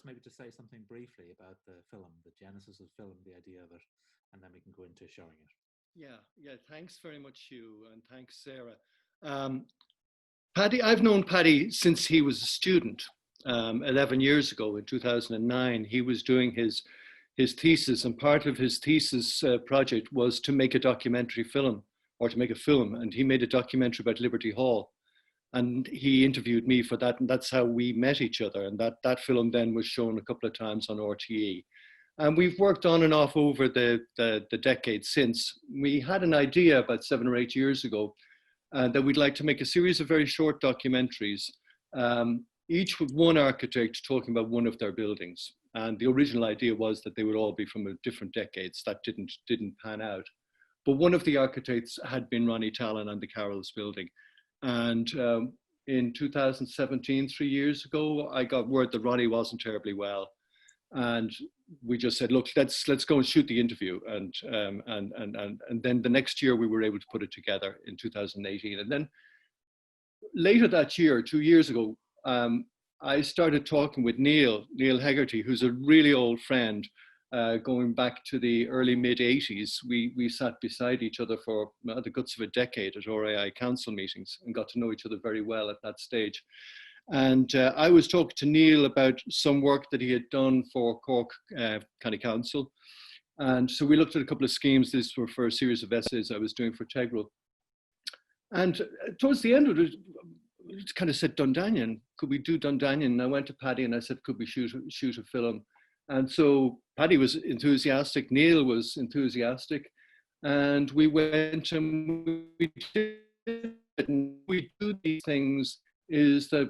maybe to say something briefly about the film, the genesis of the film, the idea of it, and then we can go into showing it. Yeah, thanks very much, Hugh, and thanks, Sarah. Paddy, I've known Paddy since he was a student. 11 years ago, in 2009, he was doing his thesis, and part of his thesis project was to make a documentary film, or to make a film, and he made a documentary about Liberty Hall. And he interviewed me for that, and that's how we met each other. And that film then was shown a couple of times on RTE. And we've worked on and off over the decades since. We had an idea about 7 or 8 years ago that we'd like to make a series of very short documentaries, each with one architect talking about one of their buildings. And the original idea was that they would all be from different decades. That didn't pan out. But one of the architects had been Ronnie Tallon and the Carrolls building. And in 2017, 3 years ago, I got word that Ronnie wasn't terribly well. And we just said, look, let's go and shoot the interview. And then the next year we were able to put it together in 2018. And then later that year, 2 years ago, I started talking with Neil Hegarty, who's a really old friend, going back to the early mid-80s. We sat beside each other for the guts of a decade at RAI council meetings and got to know each other very well at that stage. And I was talking to Neil about some work that he had done for Cork County Council. And so we looked at a couple of schemes. These were for a series of essays I was doing for Tegral. And towards the end of it, it kind of said, Dundanion, could we do Dundanion? And I went to Paddy and I said, could we shoot a film? And so Paddy was enthusiastic, Neil was enthusiastic, and we went and we did it. And we do these things is that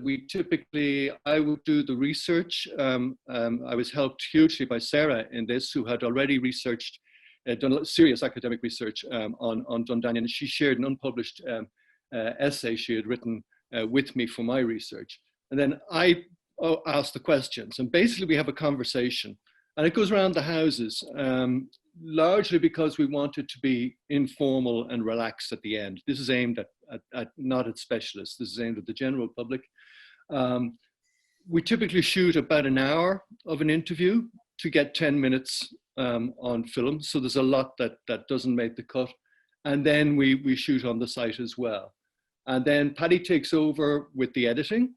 I would do the research. I was helped hugely by Sarah in this, who had already researched, done serious academic research on Dundanion. She shared an unpublished essay she had written with me for my research. And then I ask the questions, and basically we have a conversation, and it goes around the houses, largely because we want it to be informal and relaxed at the end. This is aimed at not at specialists. This is aimed at the general public. We typically shoot about an hour of an interview to get 10 minutes on film. So there's a lot that doesn't make the cut. And then we shoot on the site as well. And then Paddy takes over with the editing.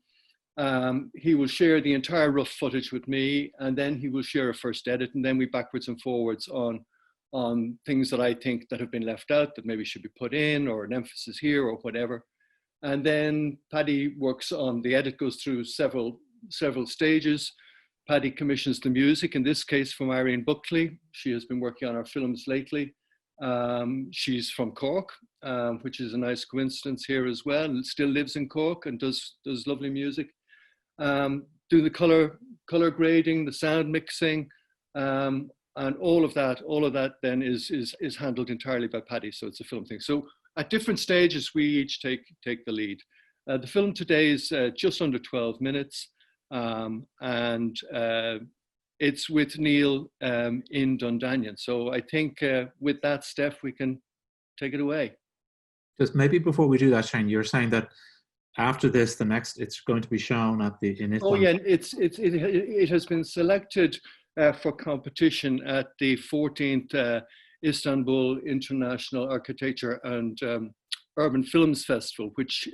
He will share the entire rough footage with me, and then he will share a first edit, and then we backwards and forwards on things that I think that have been left out that maybe should be put in, or an emphasis here or whatever. And then Paddy works on the edit, goes through several stages. Paddy commissions the music, in this case from Irene Buckley. She has been working on our films lately. She's from Cork, which is a nice coincidence here as well, and still lives in Cork and does lovely music. Do the color grading, the sound mixing, and all of that then is handled entirely by Paddy. So it's a film thing. So at different stages, we each take the lead. The film today is just under 12 minutes, and it's with Neil in Dundanion. So I think with that, Steph, we can take it away. Just maybe before we do that, Shane, you're saying that after this, it's going to be shown in Istanbul. Oh yeah, it has been selected for competition at the 14th Istanbul International Architecture and Urban Films Festival, which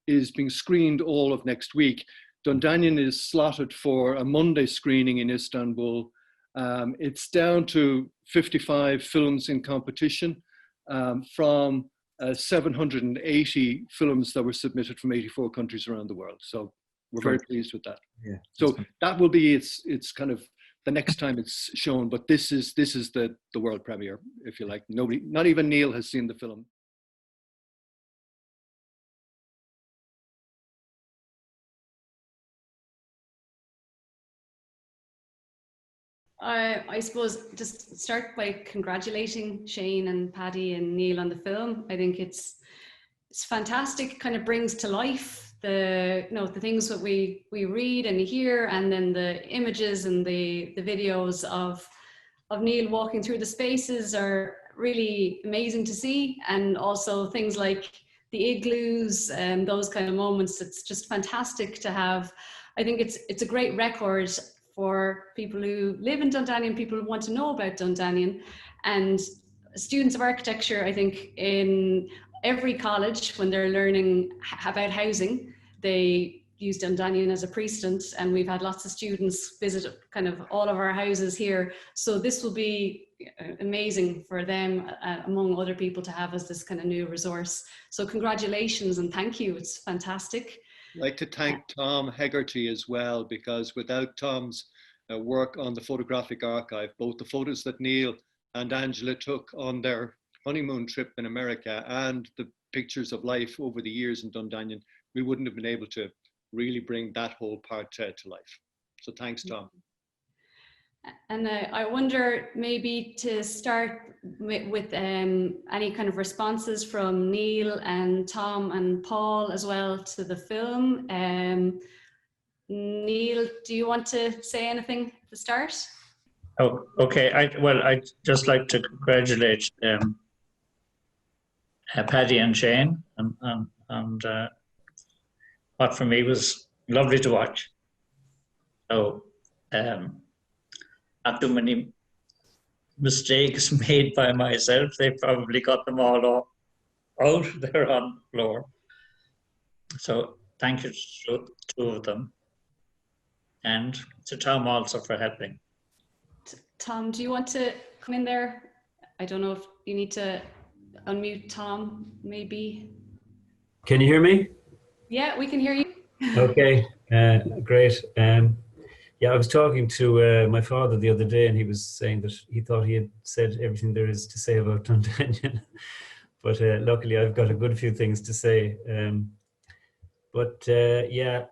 is being screened all of next week. Dundanion is slotted for a Monday screening in Istanbul. It's down to 55 films in competition from 780 films that were submitted from 84 countries around the world. So we're very pleased with that. Yeah. So that will be it's kind of the next time it's shown, but this is the world premiere, if you like. Nobody, not even Neil, has seen the film. I suppose just start by congratulating Shane and Paddy and Neil on the film. I think it's fantastic. Kind of brings to life the things that we read and hear, and then the images and the videos of Neil walking through the spaces are really amazing to see, and also things like the igloos and those kind of moments. It's just fantastic to have. I think it's a great record for people who live in Dundanion, people who want to know about Dundanion. And students of architecture, I think in every college, when they're learning about housing, they use Dundanion as a precedent, and we've had lots of students visit kind of all of our houses here. So this will be amazing for them, among other people, to have as this kind of new resource. So congratulations and thank you. It's fantastic. I'd like to thank Tom Hegarty as well, because without Tom's work on the photographic archive, both the photos that Neil and Angela took on their honeymoon trip in America and the pictures of life over the years in Dundanion, we wouldn't have been able to really bring that whole part to life. So thanks, Tom. And I wonder, maybe to start with any kind of responses from Neil and Tom and Paul as well to the film. Neil, do you want to say anything at the start? Oh, okay. I'd just like to congratulate Paddy and Shane, and what for me was lovely to watch. So, not too many mistakes made by myself. They probably got them all out there on the floor. So thank you to two of them, and to Tom also for helping. Tom, do you want to come in there? I don't know if you need to unmute Tom, maybe. Can you hear me? Yeah, we can hear you. Okay, great. Yeah, I was talking to my father the other day, and he was saying that he thought he had said everything there is to say about Dundanion. But luckily I've got a good few things to say. Yeah,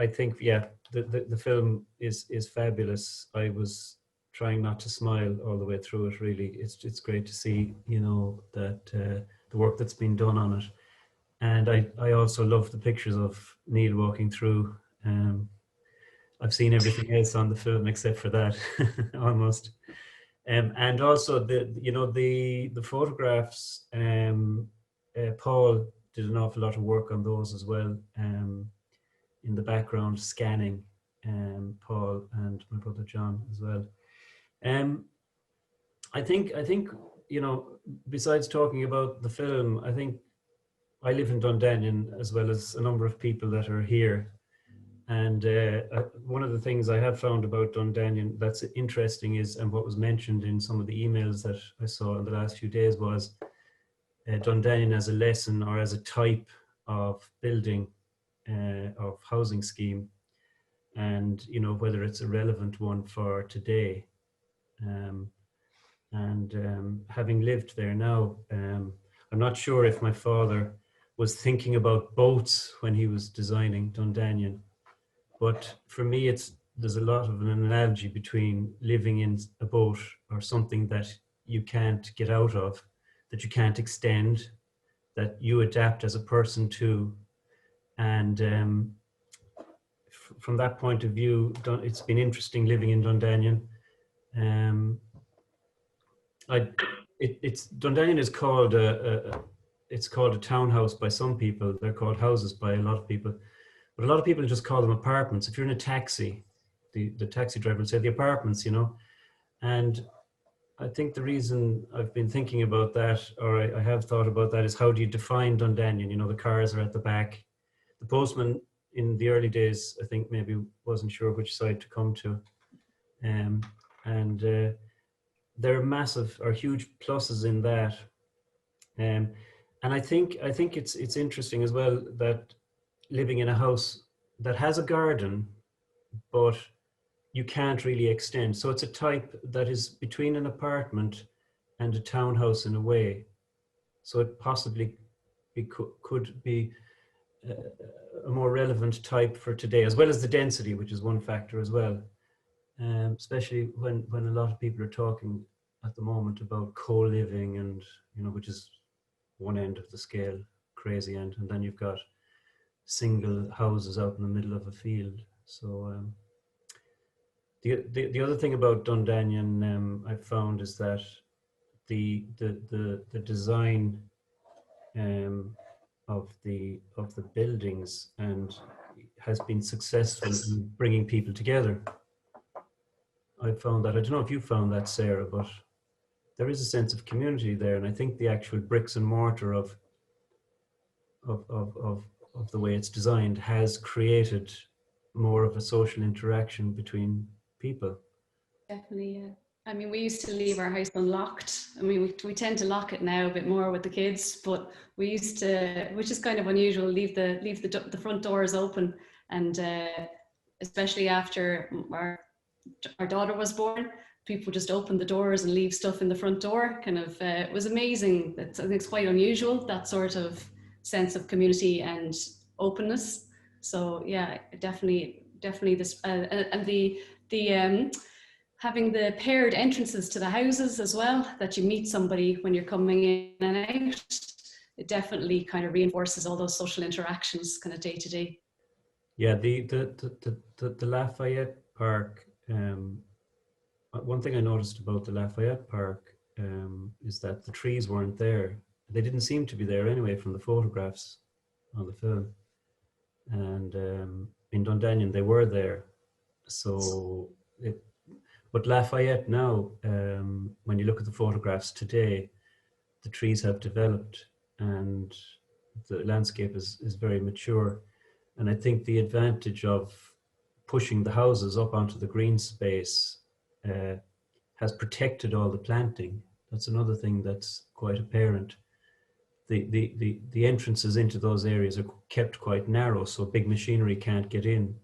I think, yeah, the film is fabulous. I was trying not to smile all the way through it, really. It's great to see, you know, that the work that's been done on it. And I also love the pictures of Neil walking through. I've seen everything else on the film except for that, almost. And also the photographs. Paul did an awful lot of work on those as well. In the background, scanning. Paul and my brother John as well. I think you know, besides talking about the film, I think I live in Dundanion as well as a number of people that are here. And one of the things I have found about Dundanion that's interesting is, and what was mentioned in some of the emails that I saw in the last few days, was Dundanion as a lesson or as a type of building, of housing scheme, and you know, whether it's a relevant one for today. Having lived there now, I'm not sure if my father was thinking about boats when he was designing Dundanion. But for me, there's a lot of an analogy between living in a boat or something that you can't get out of, that you can't extend, that you adapt as a person to. And from that point of view, it's been interesting living in Dundanion. Dundanion is called it's called a townhouse by some people. They're called houses by a lot of people. But a lot of people just call them apartments. If you're in a taxi, the taxi driver will say the apartments, you know. And I think the reason I've been thinking about that, or I have thought about that, is how do you define Dundanion? You know, the cars are at the back. The postman in the early days, I think, maybe wasn't sure which side to come to. There are massive or huge pluses in that. And I think it's interesting as well that living in a house that has a garden, but you can't really extend. So it's a type that is between an apartment and a townhouse in a way. So it possibly could be a more relevant type for today, as well as the density, which is one factor as well. Especially when a lot of people are talking at the moment about co-living, and you know, which is one end of the scale, crazy end, and then you've got single houses out in the middle of a field. So the other thing about Dundanion I've found is that the design of the buildings and has been successful in bringing people together. I found that, I don't know if you found that, Sarah, but there is a sense of community there, and I think the actual bricks and mortar of the way it's designed has created more of a social interaction between people. Definitely, yeah. I mean, we used to leave our house unlocked. I mean, we tend to lock it now a bit more with the kids, but we used to, which is kind of unusual, leave the front doors open, and especially after our daughter was born, people just open the doors and leave stuff in the front door. Kind of, it was amazing. I think it's quite unusual, that sort of sense of community and openness. So yeah, definitely this, and the having the paired entrances to the houses as well, that you meet somebody when you're coming in and out, it definitely kind of reinforces all those social interactions kind of day to day. Yeah, the Lafayette Park, one thing I noticed about the Lafayette Park is that the trees weren't there. They didn't seem to be there anyway from the photographs on the film. And in Dundanion, they were there. So, but Lafayette now, when you look at the photographs today, the trees have developed and the landscape is very mature. And I think the advantage of pushing the houses up onto the green space has protected all the planting. That's another thing that's quite apparent. The entrances into those areas are kept quite narrow, so big machinery can't get in.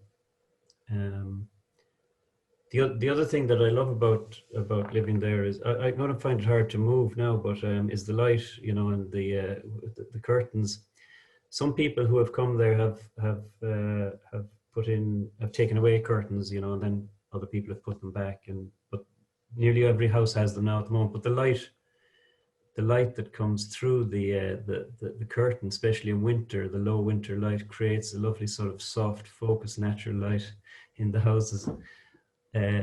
The other thing that I love about living there is I'm going to find it hard to move now, but is the light, you know, and the curtains. Some people who have come there have taken away curtains, you know, and then other people have put them back. But nearly every house has them now at the moment. But the light that comes through the curtain, especially in winter, the low winter light, creates a lovely sort of soft focus, natural light in the houses.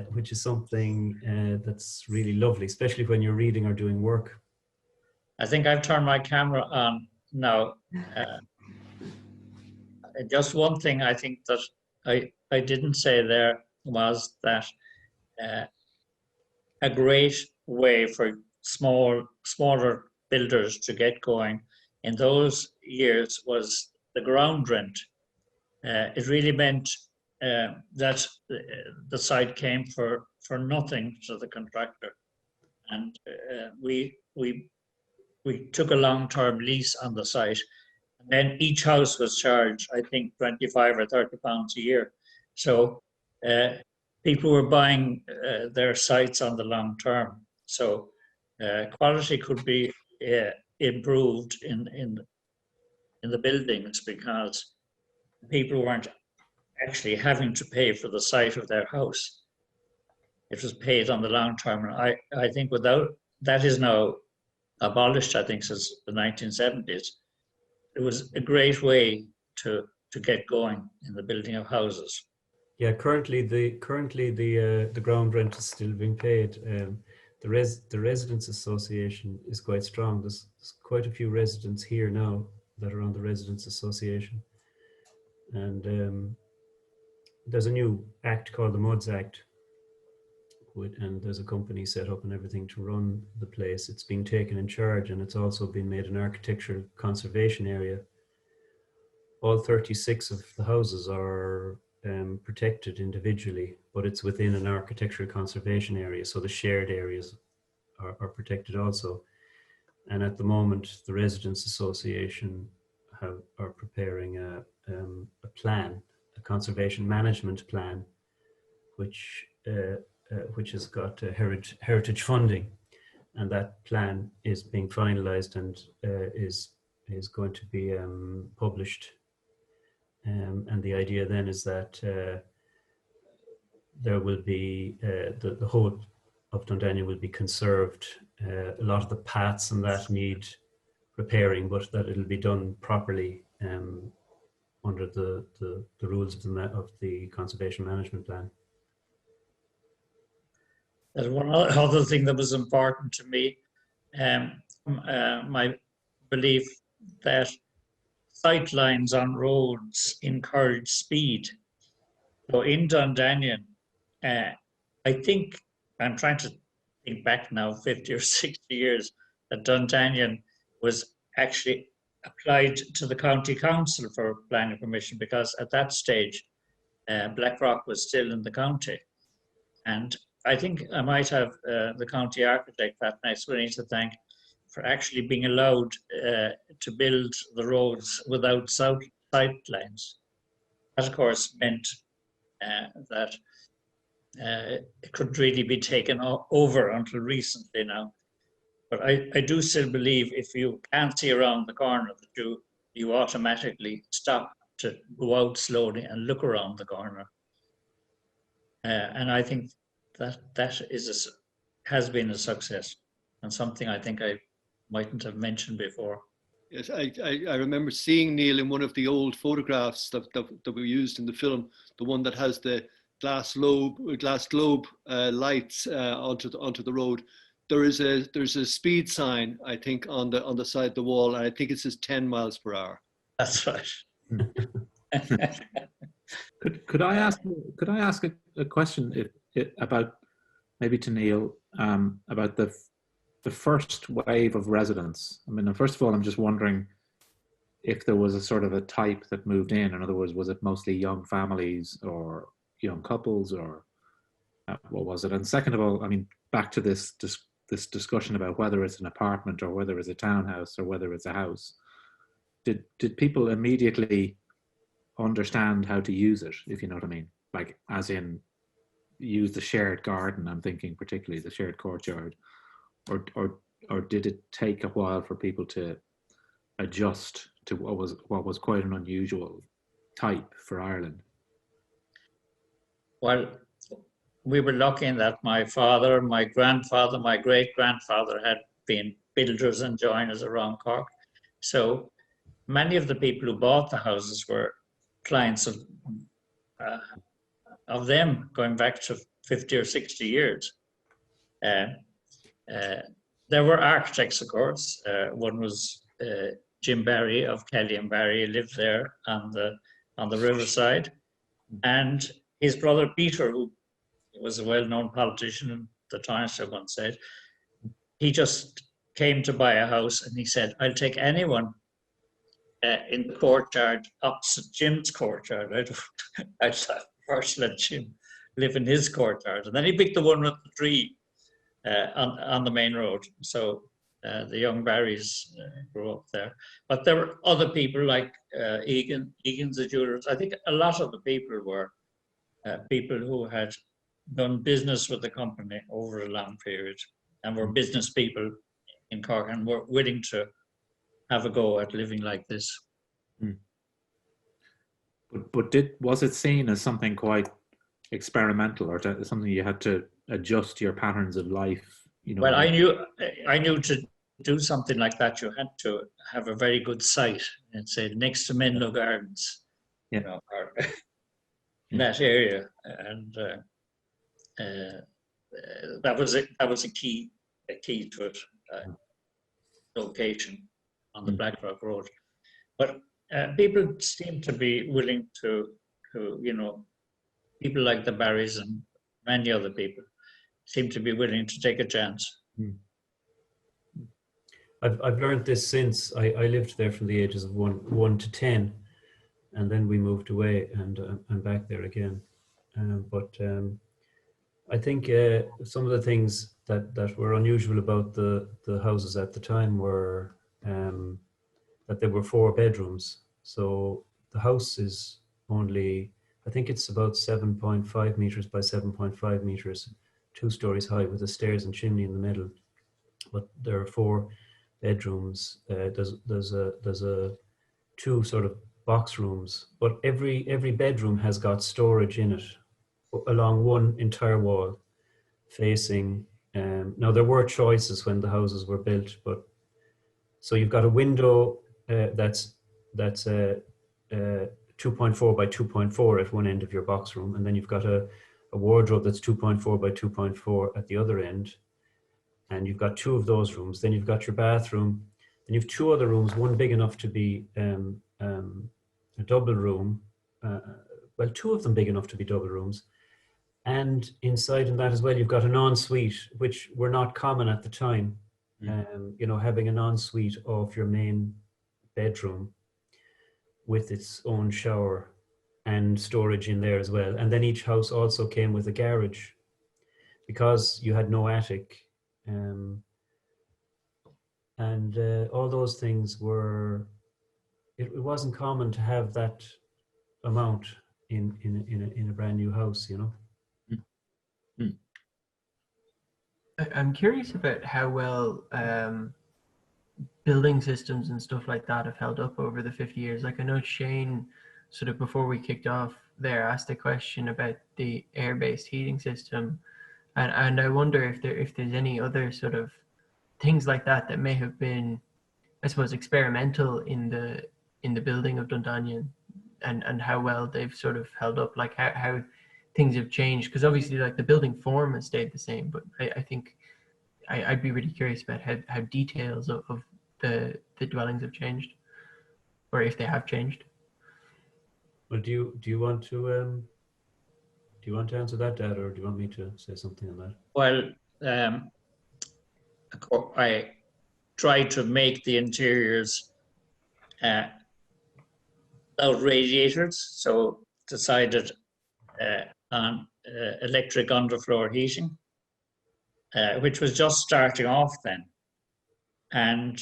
Which is something that's really lovely, especially when you're reading or doing work. I think I've turned my camera on now. Just one thing I think that I didn't say there was that a great way for smaller builders to get going in those years was the ground rent. It really meant that the site came for nothing to the contractor, and we took a long-term lease on the site, and then each house was charged, I think, 25 or 30 pounds a year. So people were buying their sites on the long term. So quality could be improved in the buildings because people weren't actually having to pay for the site of their house. It was paid on the long term. And I think without that is now abolished, I think, since the 1970s. It was a great way to get going in the building of houses. Yeah, currently the ground rent is still being paid. The Residents Association is quite strong. There's quite a few residents here now that are on the Residents Association. And there's a new act called the MUDS Act, and there's a company set up and everything to run the place. It's been taken in charge, and it's also been made an architectural conservation area. All 36 of the houses are protected individually, but it's within an architectural conservation area, so the shared areas are protected also. And at the moment, the Residents Association are preparing a plan, a conservation management plan, which has got heritage funding, and that plan is being finalised and is going to be published. And the idea then is that there will be the whole of Dundanion will be conserved. A lot of the paths and that need repairing, but that it'll be done properly under the rules of the conservation management plan. There's one other thing that was important to me, my belief that sight lines on roads encourage speed. So in Dundanion, I think I'm trying to think back now, 50 or 60 years, that Dundanion was actually applied to the county council for planning permission, because at that stage, Blackrock was still in the county. And I think I might have the county architect, Pat Sweeney, to thank for actually being allowed to build the roads without sight lines. That, of course, meant that it couldn't really be taken over until recently now. But I do still believe if you can't see around the corner, that you automatically stop to go out slowly and look around the corner. And I think that has been a success, and something I think I mightn't have mentioned before. Yes, I remember seeing Neil in one of the old photographs that we used in the film, the one that has the glass globe lights onto the road. There's a speed sign, I think, on the side of the wall, and I think it says 10 miles per hour. That's right. Could I ask a question about, maybe to Neil, about the first wave of residents? I mean, first of all, I'm just wondering if there was a sort of a type that moved in. In other words, was it mostly young families or young couples, or what was it? And second of all, I mean, back to this discussion about whether it's an apartment or whether it's a townhouse or whether it's a house. Did people immediately understand how to use it, if you know what I mean? Like, as in, use the shared garden, I'm thinking particularly the shared courtyard, or did it take a while for people to adjust to what was quite an unusual type for Ireland? Well, we were lucky in that my father, my grandfather, my great-grandfather had been builders and joiners around Cork. So many of the people who bought the houses were clients of them going back to 50 or 60 years. There were architects, of course. One was Jim Barry of Kelly and Barry. He lived there on the riverside, and his brother Peter, who was a well-known politician in the Times, I once said, he just came to buy a house, and he said, "I'll take anyone in the courtyard opposite Jim's courtyard. I'd first let Jim live in his courtyard." And then he picked the one with the tree on the main road. So the young Barrys grew up there. But there were other people like Egan's the jewelers. I think a lot of the people were people who had done business with the company over a long period and were business people in Cork and were willing to have a go at living like this. But was it seen as something quite experimental, or something you had to adjust your patterns of life? You know. Well, I knew to do something like that, you had to have a very good site, and say next to Menlo Gardens, yeah, you know, or in that area, and that was a key to it. Location on the Blackrock Road, but people seem to be willing to, you know, people like the Barrys and many other people seem to be willing to take a chance. I've learned this since I lived there from the ages of one to 10, and then we moved away, and I'm back there again. But I think some of the things that were unusual about the houses at the time were that there were 4 bedrooms. So the house is only, I think it's about 7.5 meters by 7.5 meters, 2 stories high with the stairs and chimney in the middle. But there are 4 bedrooms. There's a 2 sort of box rooms, but every bedroom has got storage in it along one entire wall facing. Now there were choices when the houses were built, but so you've got a window that's 2.4 by 2.4 at one end of your box room, and then you've got a wardrobe that's 2.4 by 2.4 at the other end, and you've got 2 of those rooms. Then you've got your bathroom, and you've 2 other rooms, one big enough to be a double room, well, 2 of them big enough to be double rooms, And inside in that as well, you've got an ensuite, which were not common at the time. You know, having an ensuite of your main bedroom with its own shower and storage in there as well. And then each house also came with a garage because you had no attic. All those things were, it wasn't common to have that amount in a brand new house, you know. I'm curious about how well building systems and stuff like that have held up over the 50 years. Like I know Shane, sort of before we kicked off there, asked a question about the air-based heating system, and I wonder if there's any other sort of things like that that may have been, I suppose, experimental in the building of Dundanion, and how well they've sort of held up, like how things have changed, because obviously like the building form has stayed the same, but I think I'd be really curious about how details of the dwellings have changed, or if they have changed. Well, do you want to answer that, Dad, or do you want me to say something on that? Well, I tried to make the interiors without radiators, so decided on electric underfloor heating, which was just starting off then. And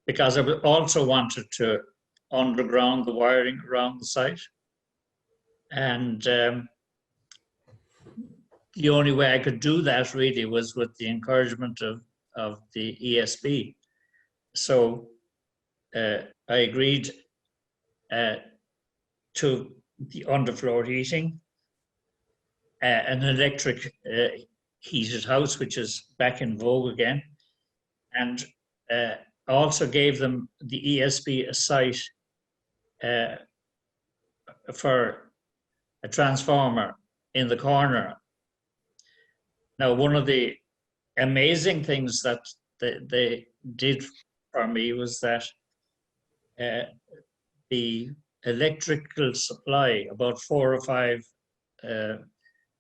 because I also wanted to underground the wiring around the site. And the only way I could do that really was with the encouragement of the ESB. So I agreed to the underfloor heating, an electric heated house, which is back in vogue again. And I also gave them the ESB a site for a transformer in the corner. Now, one of the amazing things that they did for me was that the electrical supply, about 4 or 5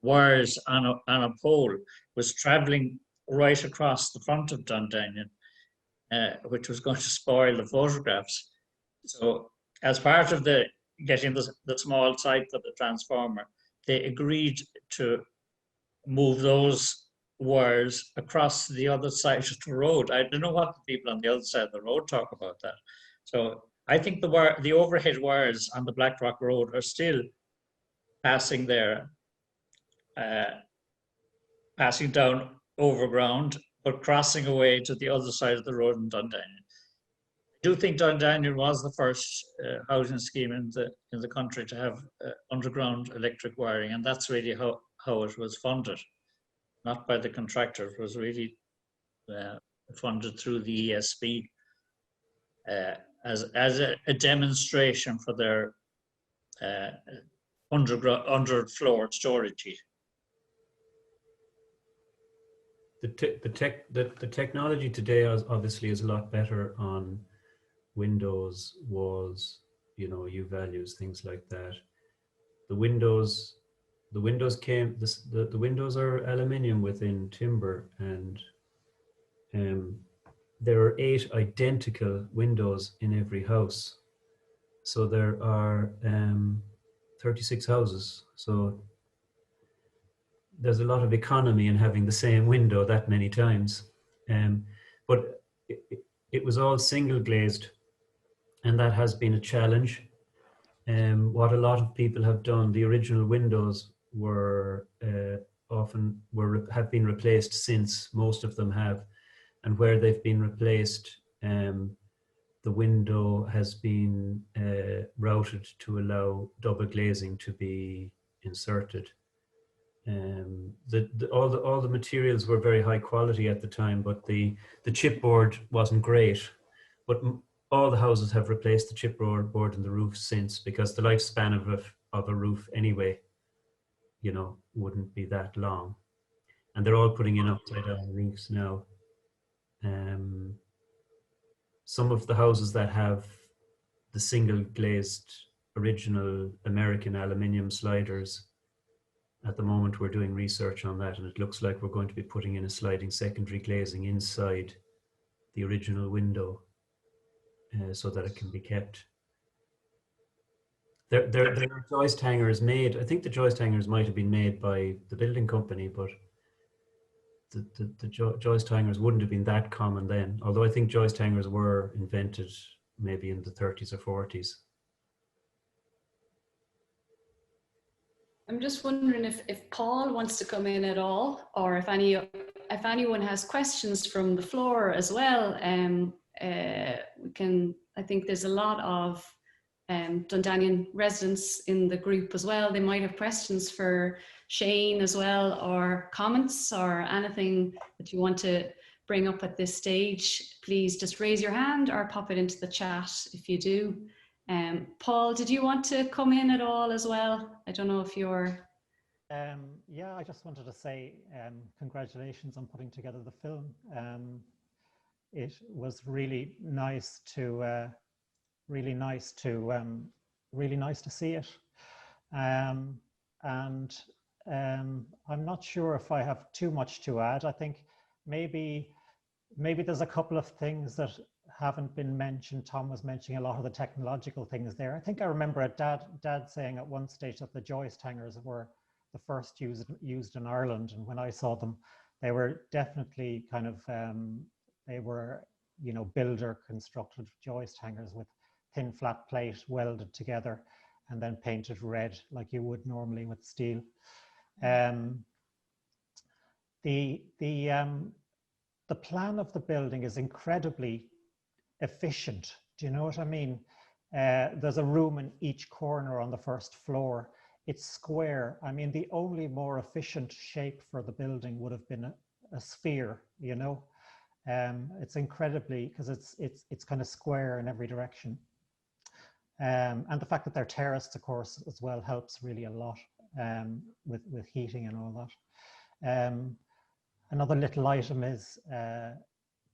wires on a pole, was traveling right across the front of Dundanion, which was going to spoil the photographs. So as part of getting the small site for the transformer, they agreed to move those wires across the other side of the road. I don't know what the people on the other side of the road talk about that. So I think the overhead wires on the Blackrock Road are still passing there, passing down overground, but crossing away to the other side of the road in Dundanion. I do think Dundanion was the first housing scheme in the country to have underground electric wiring, and that's really how it was funded, not by the contractor. It was really funded through the ESB as a demonstration for their underfloor storage heat. The technology today obviously is a lot better on windows, walls, you know, U values, things like that. The windows are aluminium within timber, and there are 8 identical windows in every house. So there are 36 houses. So there's a lot of economy in having the same window that many times. But it was all single glazed, and that has been a challenge. What a lot of people have done, the original windows were have been replaced since, most of them have, and where they've been replaced, the window has been routed to allow double glazing to be inserted. All the materials were very high quality at the time, but the chipboard wasn't great. But all the houses have replaced the chipboard in the roof since, because the lifespan of a roof anyway, you know, wouldn't be that long. And they're all putting in upside down roofs now. Some of the houses that have the single glazed original American aluminium sliders, at the moment we're doing research on that, and it looks like we're going to be putting in a sliding secondary glazing inside the original window so that it can be kept. There are joist hangers made. I think the joist hangers might have been made by the building company, but the joist hangers wouldn't have been that common then, although I think joist hangers were invented maybe in the 30s or 40s. I'm just wondering if Paul wants to come in at all, or if anyone has questions from the floor as well. We can. I think there's a lot of Dundanion residents in the group as well. They might have questions for Shane as well, or comments or anything that you want to bring up at this stage. Please just raise your hand or pop it into the chat if you do. Paul, did you want to come in at all as well? I don't know if you're... Yeah, I just wanted to say congratulations on putting together the film. It was really nice to see it. And I'm not sure if I have too much to add. I think maybe there's a couple of things that haven't been mentioned. Tom was mentioning a lot of the technological things there. I think I remember Dad saying at one stage that the joist hangers were the first used in Ireland, and when I saw them, they were definitely kind of they were, you know, builder constructed joist hangers with thin flat plate welded together and then painted red like you would normally with steel. The plan of the building is incredibly efficient. Do you know what I mean? There's a room in each corner on the first floor. It's square. I mean, the only more efficient shape for the building would have been a sphere, you know? It's incredibly, because it's kind of square in every direction. And the fact that they're terraced, of course, as well helps really a lot with heating and all that. Another little item is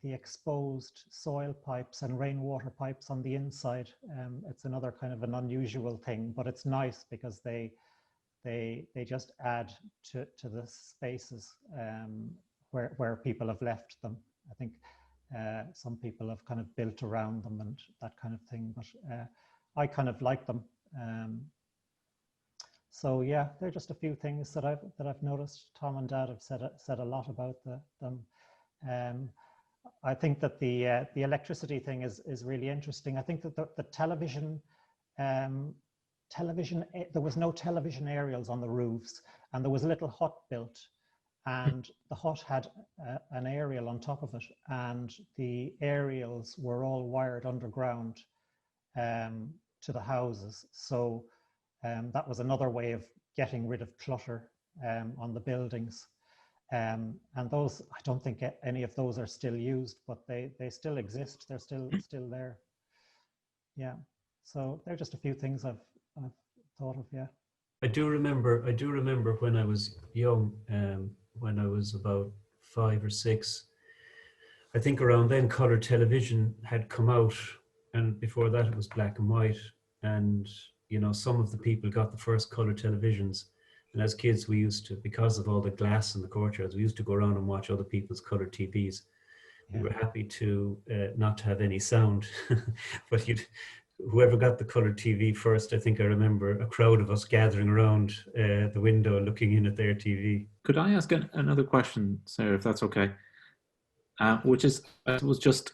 the exposed soil pipes and rainwater pipes on the inside. It's another kind of an unusual thing, but it's nice because they just add to the spaces where people have left them. I think some people have kind of built around them and that kind of thing, but I kind of like them. So yeah, they're just a few things that I've noticed. Tom and Dad have said a lot about them. I think that the electricity thing is really interesting. I think that the television, there was no television aerials on the roofs, and there was a little hut built, and the hut had an aerial on top of it, and the aerials were all wired underground to the houses. So that was another way of getting rid of clutter on the buildings. And those, I don't think any of those are still used, but they still exist. They're still there. Yeah. So they're just a few things I've thought of. Yeah. I do remember when I was young, when I was about 5 or 6. I think around then color television had come out, and before that it was black and white. And you know, some of the people got the first color televisions. And as kids, we used to, because of all the glass in the courtyards, we used to go around and watch other people's color TVs. Yeah. We were happy to not to have any sound, but whoever got the color TV first, I think I remember a crowd of us gathering around the window looking in at their TV. Could I ask another question, Sarah, if that's okay? Which is, I suppose, just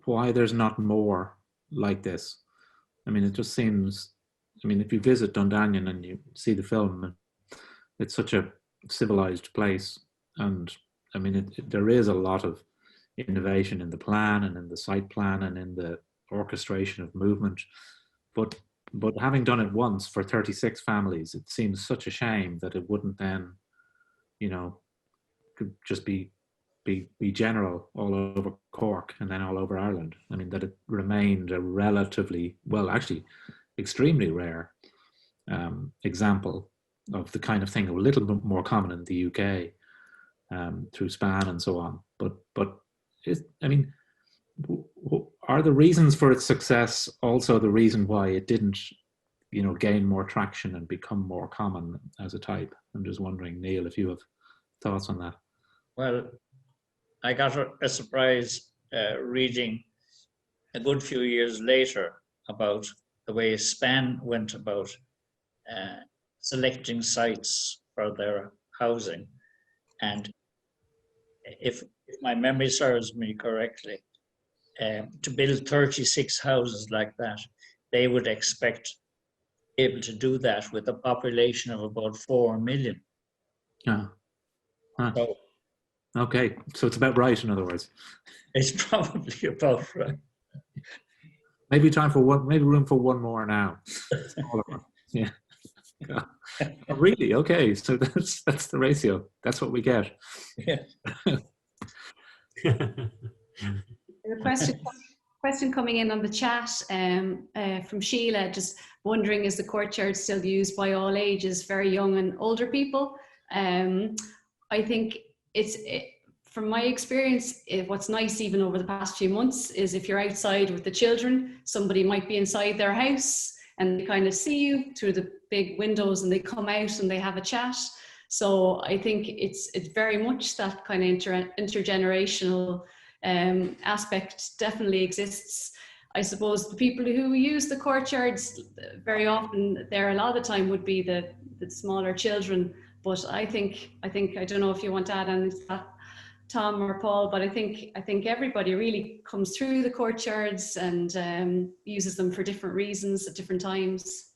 why there's not more like this. I mean, it just seems, I mean, if you visit Dundanion and you see the film, it's such a civilized place. And I mean, there is a lot of innovation in the plan and in the site plan and in the orchestration of movement. But having done it once for 36 families, it seems such a shame that it wouldn't then, you know, could just be general all over Cork and then all over Ireland. I mean, that it remained a relatively, well, actually, extremely rare example of the kind of thing a little bit more common in the UK through SPAN and so on. But I mean, are the reasons for its success also the reason why it didn't gain more traction and become more common as a type? I'm just wondering, Neil, if you have thoughts on that. Well, I got a surprise reading a good few years later about the way Spain went about selecting sites for their housing. And if my memory serves me correctly, to build 36 houses like that, they would expect able to do that with a population of about 4 million. Yeah. Huh. So Okay, so it's about right, in other words. it's probably about right. Maybe room for one more now. Yeah. Yeah. Oh, really? Okay, so that's the ratio. That's what we get. Yeah. A question coming in on the chat from Sheila, just wondering, is the courtyard still used by all ages, very young and older people? I think from my experience, what's nice even over the past few months is if you're outside with the children, somebody might be inside their house and they kind of see you through the big windows and they come out and they have a chat. So I think it's very much that kind of intergenerational aspect definitely exists. I suppose the people who use the courtyards very often, there a lot of the time would be the smaller children. But I think I don't know if you want to add anything to that, Tom or Paul, but I think everybody really comes through the courtyards and uses them for different reasons at different times.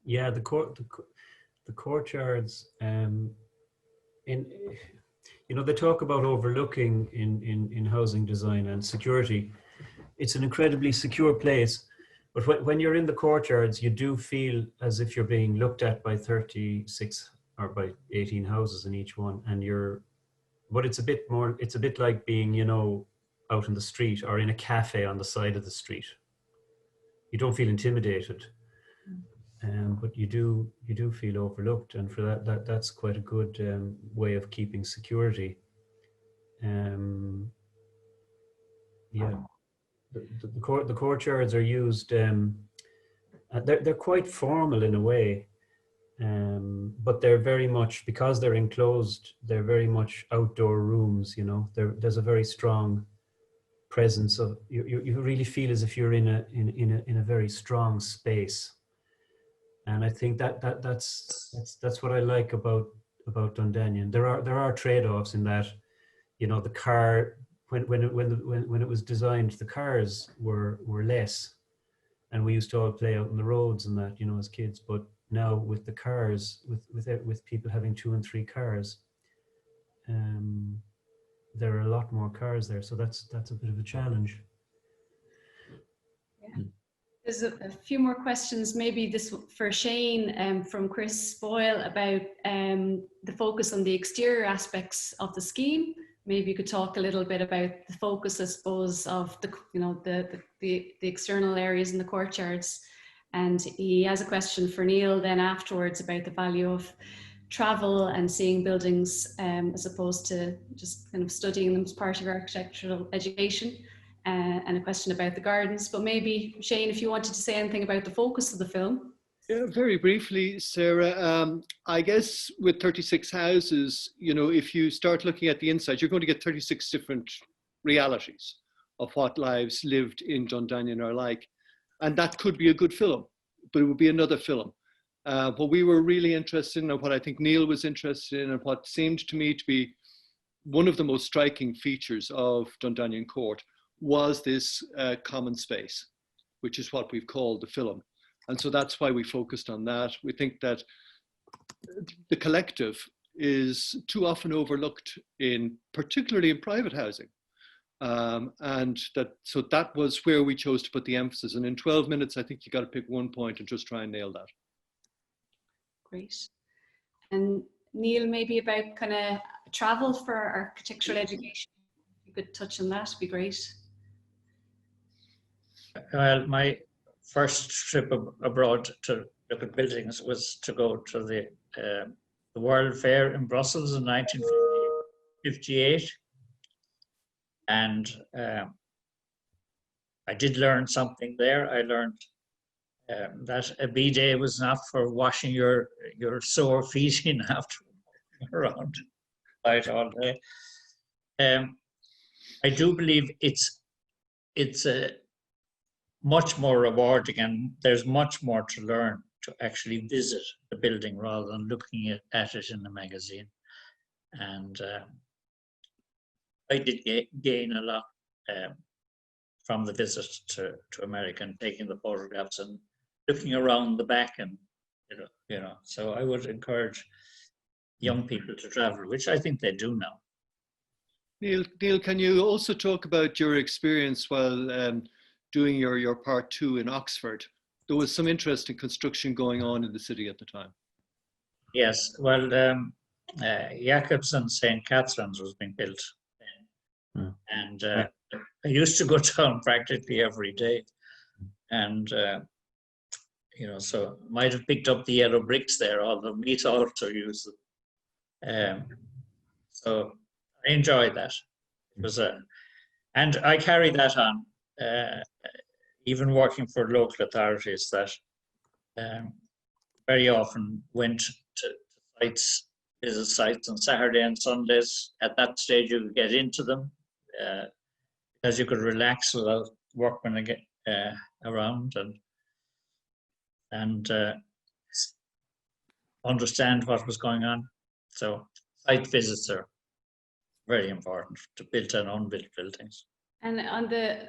Yeah, the courtyards. They talk about overlooking in housing design and security. It's an incredibly secure place, but when you're in the courtyards, you do feel as if you're being looked at by 36 or by 18 houses in each one, but it's a bit like being, out in the street or in a cafe on the side of the street. You don't feel intimidated, but you do feel overlooked, and for that's quite a good way of keeping security. Yeah, the courtyards are used. They're quite formal in a way. But they're very much, because they're enclosed, they're very much outdoor rooms, there's a very strong presence of, you really feel as if you're in a very strong space. And I think that's what I like about Dundanion. There are trade-offs in that, the car, when it was designed, the cars were less, and we used to all play out on the roads and that, as kids. But now with the cars, with people having 2 and 3 cars, there are a lot more cars there, so that's a bit of a challenge. Yeah. There's a few more questions, maybe this for Shane, from Chris Boyle, about the focus on the exterior aspects of the scheme. Maybe you could talk a little bit about the focus, I suppose, of the external areas in the courtyards. And he has a question for Neil then afterwards about the value of travel and seeing buildings as opposed to just kind of studying them as part of your architectural education, and a question about the gardens. But maybe, Shane, if you wanted to say anything about the focus of the film. Yeah, very briefly, Sarah, I guess with 36 houses, if you start looking at the inside, you're going to get 36 different realities of what lives lived in Dundanion are like. And that could be a good film, but it would be another film. What we were really interested in, and what I think Neil was interested in, and what seemed to me to be one of the most striking features of Dundanion Court, was this common space, which is what we've called the film. And so that's why we focused on that. We think that the collective is too often overlooked particularly in private housing. And that was where we chose to put the emphasis. And in 12 minutes, I think you got to pick one point and just try and nail that. Great. And Neil, maybe about kind of travel for architectural education. If you could touch on that, it'd be great. Well, my first trip abroad to look at buildings was to go to the World Fair in Brussels in 1958. And I did learn something there. I learned that a bidet was not for washing your sore feet in after around light all day. I do believe it's much more rewarding, and there's much more to learn to actually visit the building rather than looking at it in the magazine. And I did gain a lot from the visit to America and taking the photographs and looking around the back, and so I would encourage young people to travel, which I think they do now. Neil, can you also talk about your experience while doing your part 2 in Oxford? There was some interesting construction going on in the city at the time. Yes, well, Jacobson St. Catherine's was being built then. And I used to go down practically every day. And, so might have picked up the yellow bricks there, although Meat also used them. So I enjoyed that. It was and I carried that on, even working for local authorities, that very often went to sites, visit sites on Saturday and Sundays. At that stage, you could get into them because you could relax without workmen around and understand what was going on. So site visits are very important to build and unbuilt buildings. And on the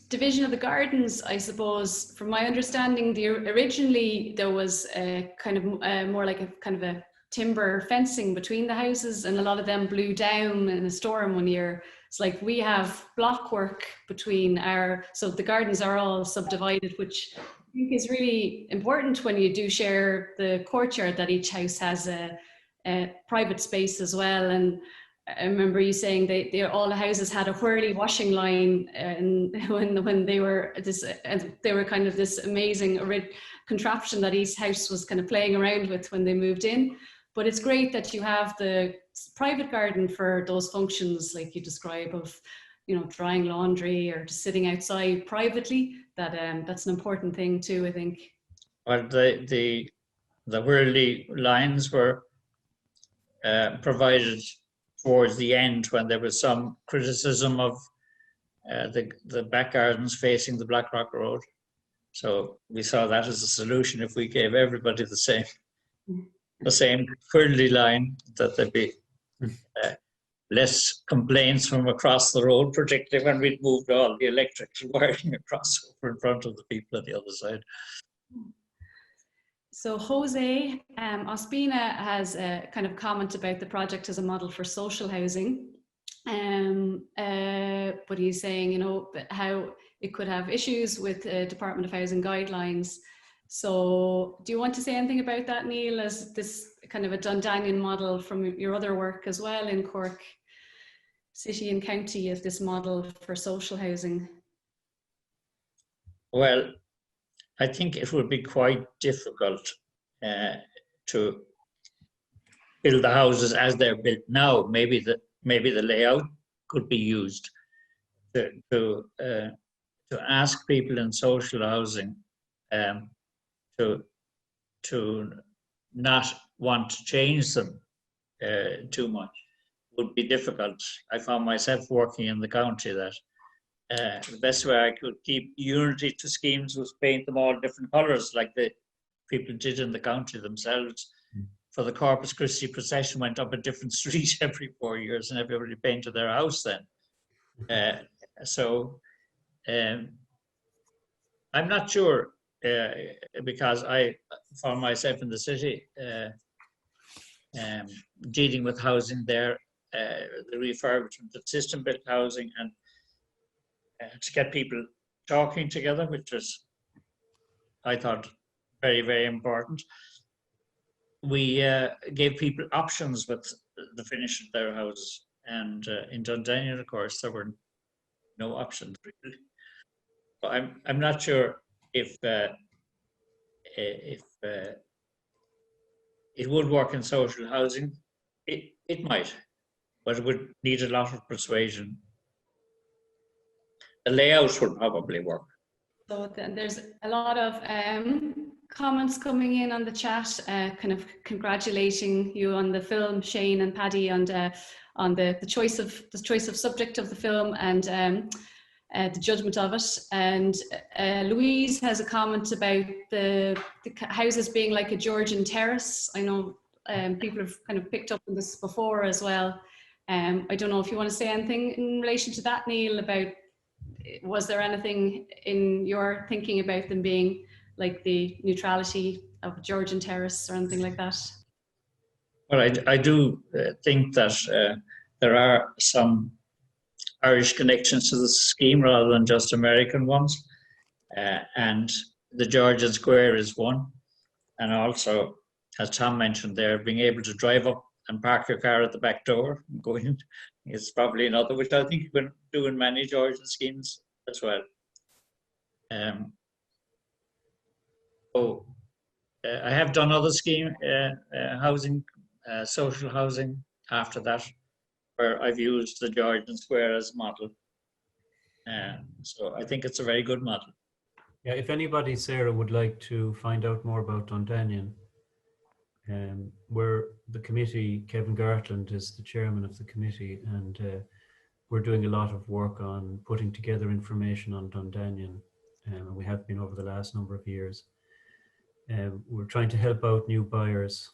division of the gardens, I suppose, from my understanding, originally there was a kind of more like a kind of a timber fencing between the houses, and a lot of them blew down in a storm one year. It's like we have block work between so the gardens are all subdivided, which I think is really important when you do share the courtyard, that each house has a private space as well. And I remember you saying all the houses had a whirly washing line, and when they were kind of this amazing contraption that each house was kind of playing around with when they moved in. But it's great that you have the private garden for those functions, like you describe, of drying laundry or just sitting outside privately. That's an important thing too, I think. Well, the whirly lines were provided towards the end when there was some criticism of the back gardens facing the Blackrock Road. So we saw that as a solution. If we gave everybody the same whirly line, that there'd be less complaints from across the road, particularly when we'd moved all the electric wiring across over in front of the people on the other side. So Jose Ospina has a kind of comment about the project as a model for social housing. But he's saying, how it could have issues with Department of Housing guidelines. So do you want to say anything about that, Neil, as this kind of a Dundanion model from your other work as well in Cork City and County, of this model for social housing? Well, I think it would be quite difficult to build the houses as they're built now. Maybe the layout could be used to ask people in social housing to not want to change them too much. Would be difficult. I found myself working in the county that the best way I could keep unity to schemes was paint them all different colours, like the people did in the county themselves. For the Corpus Christi procession went up a different street every 4 years, and everybody painted their house then. So I'm not sure, because I found myself in the city dealing with housing there, the refurbishment of system-built housing, and to get people talking together, which was, I thought, very, very important. We gave people options with the finish of their houses, and in Dundanion, of course, there were no options really. But I'm not sure if it would work in social housing. It might, but it would need a lot of persuasion. The layout would probably work. So there's a lot of comments coming in on the chat, kind of congratulating you on the film, Shane and Paddy, and on the choice of subject of the film and the judgment of it. And Louise has a comment about the houses being like a Georgian terrace. I know people have kind of picked up on this before as well. I don't know if you want to say anything in relation to that, Neil, about, was there anything in your thinking about them being like the neutrality of Georgian terrace or anything like that? Well, I do think that there are some Irish connections to the scheme rather than just American ones. And the Georgian Square is one. And also, as Tom mentioned there, being able to drive up and park your car at the back door and go in is probably another, which I think you can do in many Georgian schemes as well. I have done other scheme, housing, social housing after that, where I've used the Georgian Square as a model. So I think it's a very good model. Yeah, if anybody, Sarah, would like to find out more about Dundanion, we're the committee, Kevin Gartland is the chairman of the committee, and we're doing a lot of work on putting together information on Dundanion, and we have been over the last number of years. We're trying to help out new buyers,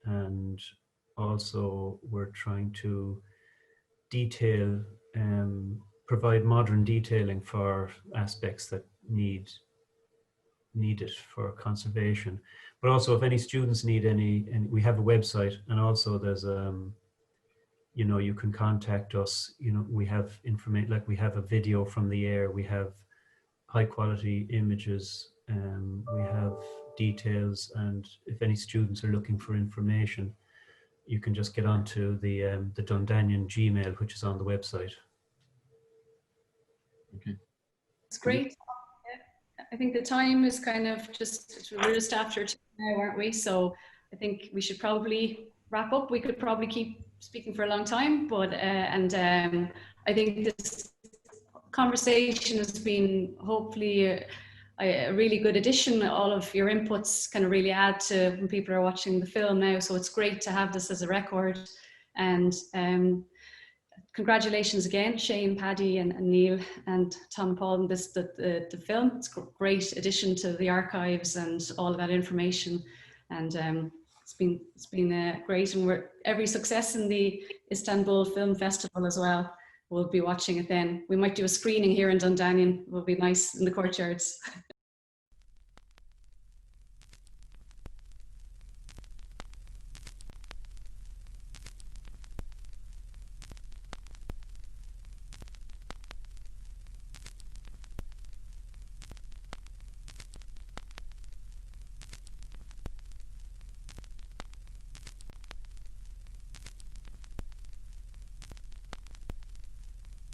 and also we're trying to detail, provide modern detailing for aspects that need it for conservation. But also, if any students need any, and we have a website, and also there's you know, you can contact us. You know, we have information, like we have a video from the air, we have high quality images, we have details, and if any students are looking for information, you can just get onto the Dundanion Gmail, which is on the website. Okay. It's great. I think the time is kind of we're just after 2 now, aren't we? So I think we should probably wrap up. We could probably keep speaking for a long time, but I think this conversation has been hopefully a really good addition. All of your inputs kind of really add to when people are watching the film now. So it's great to have this as a record. And congratulations again, Shane, Paddy, and Neil, and Tom, Paul, on the film. It's a great addition to the archives and all of that information. And it's been great, and every success in the Istanbul Film Festival as well. We'll be watching it then. We might do a screening here in Dundanion. It will be nice in the courtyards.